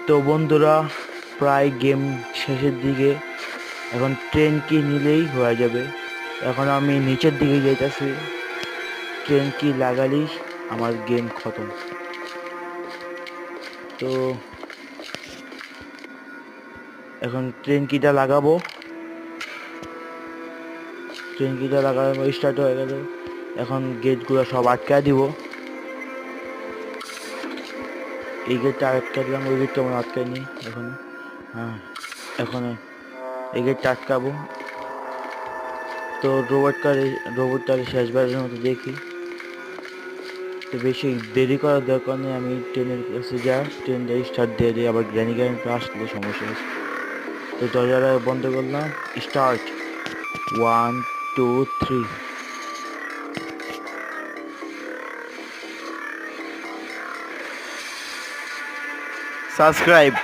তো বন্ধুরা, প্রায় গেম শেষের দিকে। এখন ট্রেন কি নিলেই হয়ে যাবে। এখন আমি নিচের দিকে যাইতেছি। ট্রেন কি লাগালেই আমার গেম খতম। তো এখন ট্রেন কিটা লাগাবো। ট্রেন কিটা লাগাবো, স্টার্ট হয়ে গেল। এখন গেটগুলো সব আটকায় দিব। এই গেটটা আটকা দিলাম, ওই গেটটা আমার আটকায়নি এখনো। হ্যাঁ, এখন এই গেটটা আটকাবো। তো রোবটটারে শেষবারের মতো দেখি। তো বেশি দেরি করার দরকার নেই, আমি ট্রেনের কাছে যা ট্রেনটা স্টার্ট দিয়ে দিই, আবার গ্র্যানি গ্র্যানি আসলে সমস্যা আছে। তো দরজাটা বন্ধ করলাম, স্টার্ট। 1 2 3। সাবস্ক্রাইব।